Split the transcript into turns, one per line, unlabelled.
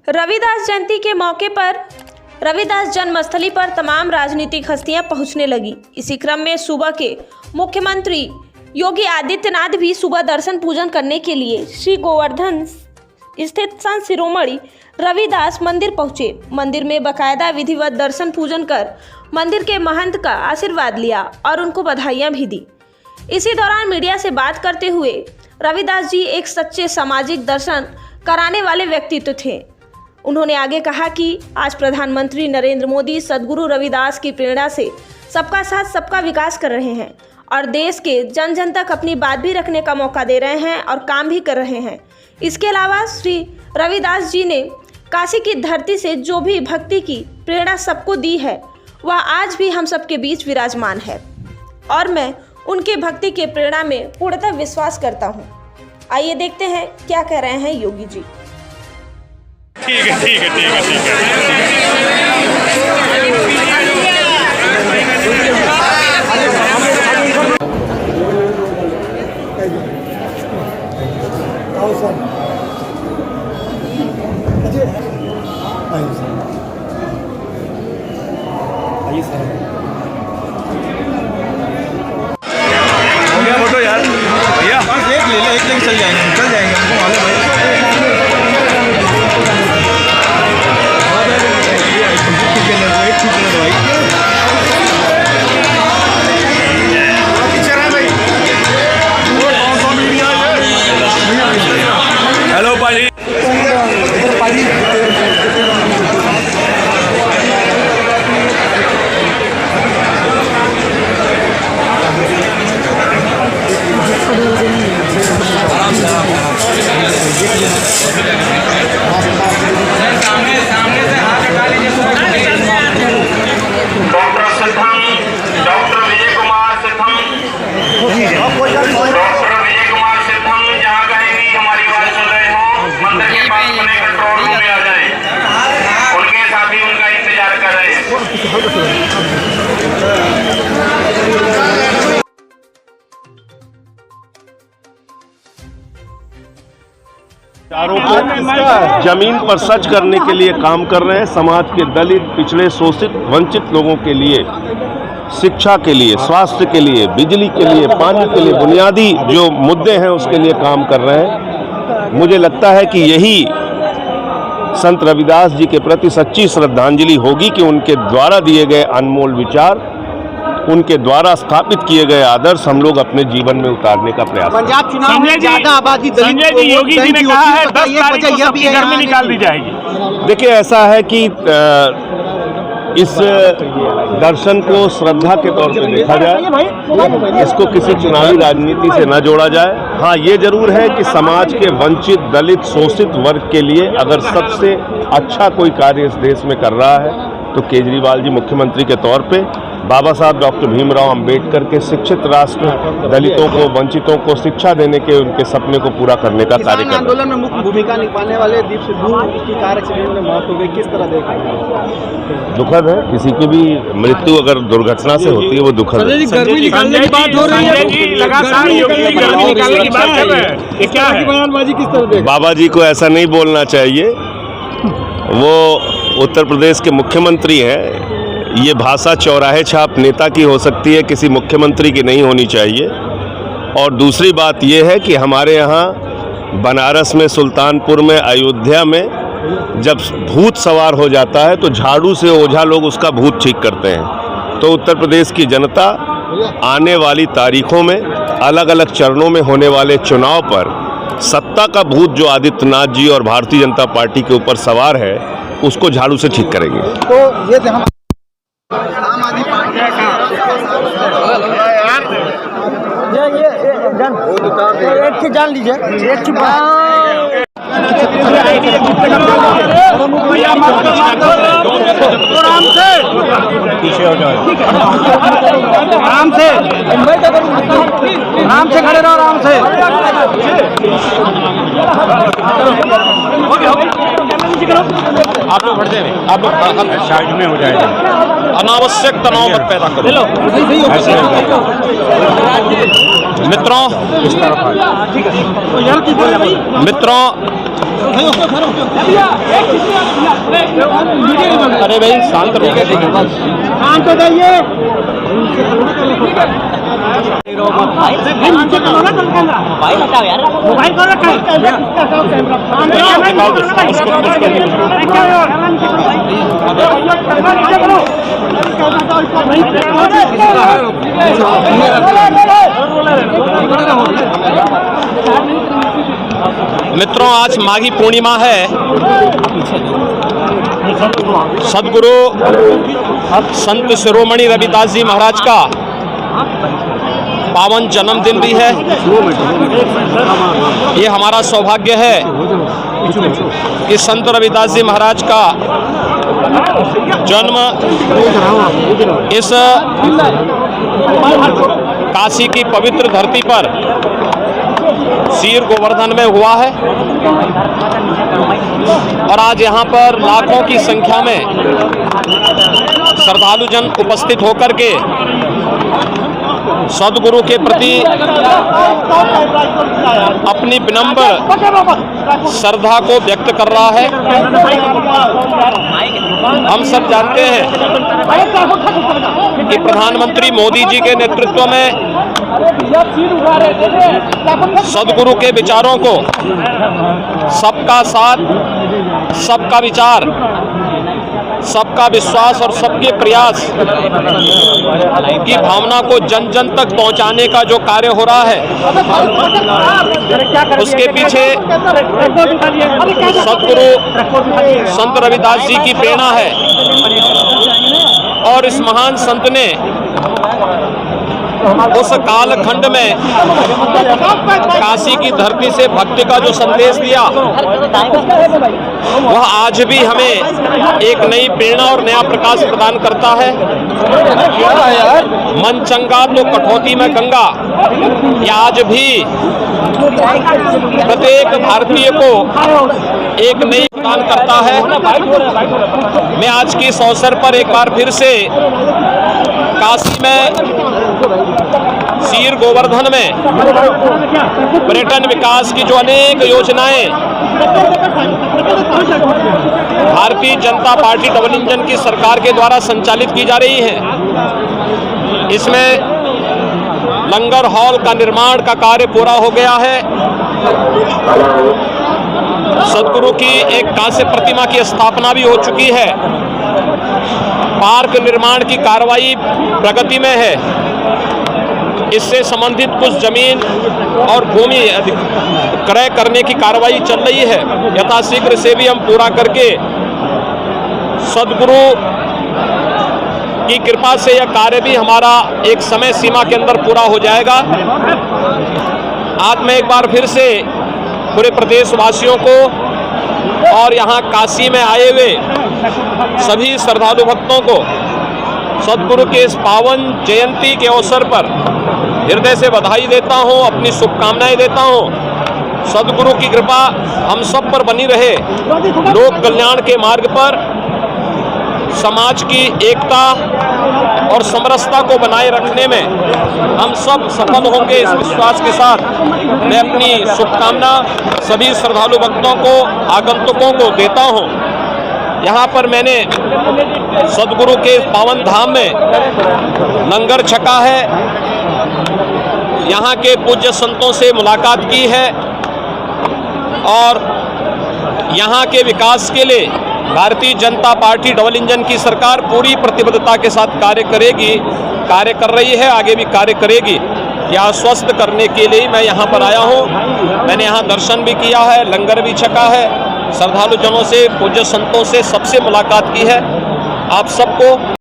रविदास जयंती के मौके पर रविदास जन्मस्थली पर तमाम राजनीतिक हस्तियां पहुंचने लगी। इसी क्रम में सुबह के मुख्यमंत्री योगी आदित्यनाथ भी सुबह दर्शन पूजन करने के लिए श्री गोवर्धन स्थित संत शिरोमणि रविदास मंदिर पहुंचे। मंदिर में बकायदा विधिवत दर्शन पूजन कर मंदिर के महंत का आशीर्वाद लिया और उनको बधाइयां भी दी। इसी दौरान मीडिया से बात करते हुए रविदास जी एक सच्चे सामाजिक दर्शन कराने वाले व्यक्तित्व थे। उन्होंने आगे कहा कि आज प्रधानमंत्री नरेंद्र मोदी सद्गुरु रविदास की प्रेरणा से सबका साथ सबका विकास कर रहे हैं और देश के जन जन तक अपनी बात भी रखने का मौका दे रहे हैं और काम भी कर रहे हैं। इसके अलावा श्री रविदास जी ने काशी की धरती से जो भी भक्ति की प्रेरणा सबको दी है वह आज भी हम सबके बीच विराजमान है और मैं उनके भक्ति के प्रेरणा में पूर्णतः विश्वास करता हूँ। आइए देखते हैं क्या कह रहे हैं योगी जी।
ठीक है।
हो गया फोटो यार भैया, बस एक ले ले, एक लेके चल जाएंगे हमको मालूम है।
हेलो पाजी,
डॉक्टर विजय कुमार सिद्धम जहाँ कहीं भी हमारी बात सुन रहे हो, मंदिर के पास बने कंट्रोल रूम में आ जाएं। उनके साथी उनका इंतजार कर रहे हैं।
चारों को जमीन पर सच करने के लिए काम कर रहे हैं। समाज के दलित, पिछड़े, शोषित, वंचित लोगों के लिए, शिक्षा के लिए, स्वास्थ्य के लिए, बिजली के लिए, पानी के लिए, बुनियादी जो मुद्दे हैं उसके लिए काम कर रहे हैं। मुझे लगता है कि यही संत रविदास जी के प्रति सच्ची श्रद्धांजलि होगी कि उनके द्वारा दिए गए अनमोल विचार, उनके द्वारा स्थापित किए गए आदर्श हम लोग अपने जीवन में उतारने का प्रयास करें।
पंजाब चुनाव में ज्यादा आबादी
संजय जी, योगी जी ने कहा है 10 तारीख को सबके घर में निकाल दी जाएगी।
देखिए, ऐसा है कि इस दर्शन को श्रद्धा के तौर पे देखा जाए, इसको किसी चुनावी राजनीति से न जोड़ा जाए। हाँ, ये जरूर है कि समाज के वंचित, दलित, शोषित वर्ग के लिए अगर सबसे अच्छा कोई कार्य इस देश में कर रहा है तो केजरीवाल जी मुख्यमंत्री के तौर पे बाबा साहब डॉक्टर भीमराव अंबेडकर के शिक्षित राष्ट्र, दलितों को, वंचितों को शिक्षा देने के उनके सपने को पूरा करने का कार्य कर रहे हैं।
आंदोलन में मुख्य भूमिका निभाने वाले दीप सिद्धू की कार एक्सीडेंट में मौत हो गई, किस तरह देख रहे हैं?
दुखद है, किसी की भी मृत्यु अगर दुर्घटना से होती है वो दुखद है।
गर्मी निकालने की बात हो रही है, लगातार योगी जी गर्मी निकालने की बात कर रहे हैं, ये क्या है?
बयानबाजी किस तरह देख?
बाबा जी को ऐसा नहीं बोलना चाहिए, वो उत्तर प्रदेश के मुख्यमंत्री हैं। ये भाषा चौराहे छाप नेता की हो सकती है, किसी मुख्यमंत्री की नहीं होनी चाहिए। और दूसरी बात ये है कि हमारे यहाँ बनारस में, सुल्तानपुर में, अयोध्या में जब भूत सवार हो जाता है तो झाड़ू से ओझा लोग उसका भूत ठीक करते हैं। तो उत्तर प्रदेश की जनता आने वाली तारीखों में अलग अलग चरणों में होने वाले चुनाव पर सत्ता का भूत जो आदित्यनाथ जी और भारतीय जनता पार्टी के ऊपर सवार है उसको झाड़ू से ठीक करेंगे।
तो ये हम आम आदमी पार्टी एक चीज जान लीजिए, एक चीज आराम से खड़े रहो, आराम से।
आप लोग बढ़ते हैं, आप लोग साइड में हो जाएगा, अनावश्यक तनाव मत पैदा करो। मित्रों, अरे भाई शांत रहो।
शांत हो जाइए।
भाई हटाओ यार,
मोबाइल कौन रखा
मित्रों, आज माघी पूर्णिमा है। सदगुरु संत शिरोमणि रविदास जी महाराज का पावन जन्मदिन भी है। ये हमारा सौभाग्य है कि संत रविदास जी महाराज का जन्म इस काशी की पवित्र धरती पर सीर गोवर्धन में हुआ है और आज यहाँ पर लाखों की संख्या में श्रद्धालु जन उपस्थित होकर के सदगुरु के प्रति अपनी विनम्र श्रद्धा को व्यक्त कर रहा है। हम सब जानते हैं कि प्रधानमंत्री मोदी जी के नेतृत्व में सदगुरु के विचारों को सबका साथ, सबका विचार, सबका विश्वास और सबके प्रयास की भावना को जन जन तक पहुंचाने का जो कार्य हो रहा है, उसके पीछे सदगुरु संत रविदास जी की प्रेरणा है। और इस महान संत ने उस कालखंड में काशी की धरती से भक्ति का जो संदेश दिया, वह आज भी हमें एक नई प्रेरणा और नया प्रकाश प्रदान करता है। मन चंगा तो कठौती में गंगा, यह आज भी प्रत्येक भारतीय को एक नई प्रदान करता है। मैं आज के इस अवसर पर एक बार फिर से काशी में सीर गोवर्धन में पर्यटन विकास की जो अनेक योजनाएं Bharatiya Janata party double engine की सरकार के द्वारा संचालित की जा रही हैं, इसमें लंगर हॉल का निर्माण का कार्य पूरा हो गया है। सदगुरु की एक कांस्य प्रतिमा की स्थापना भी हो चुकी है। पार्क निर्माण की कार्रवाई प्रगति में है। इससे संबंधित कुछ जमीन और भूमि क्रय करने की कार्रवाई चल रही है। यथाशीघ्र से भी हम पूरा करके सदगुरु की कृपा से यह कार्य भी हमारा एक समय सीमा के अंदर पूरा हो जाएगा। आज मैं एक बार फिर से पूरे प्रदेशवासियों को और यहाँ काशी में आए हुए सभी श्रद्धालु भक्तों को सदगुरु के इस पावन जयंती के अवसर पर हृदय से बधाई देता हूँ, अपनी शुभकामनाएं देता हूँ। सदगुरु की कृपा हम सब पर बनी रहे। लोक कल्याण के मार्ग पर समाज की एकता और समरसता को बनाए रखने में हम सब सफल होंगे, इस विश्वास के साथ मैं अपनी शुभकामना सभी श्रद्धालु भक्तों को, आगंतुकों को देता हूँ। यहाँ पर मैंने सदगुरु के पावन धाम में लंगर छका है, यहाँ के पूज्य संतों से मुलाकात की है और यहाँ के विकास के लिए Bharatiya Janata party double engine की सरकार पूरी प्रतिबद्धता के साथ कार्य कर रही है, आगे भी कार्य करेगी। यह आश्वस्त करने के लिए मैं यहाँ पर आया हूँ। मैंने यहाँ दर्शन भी किया है, लंगर भी छका है, श्रद्धालु जनों से, पूज्य संतों से सबसे मुलाकात की है। आप सबको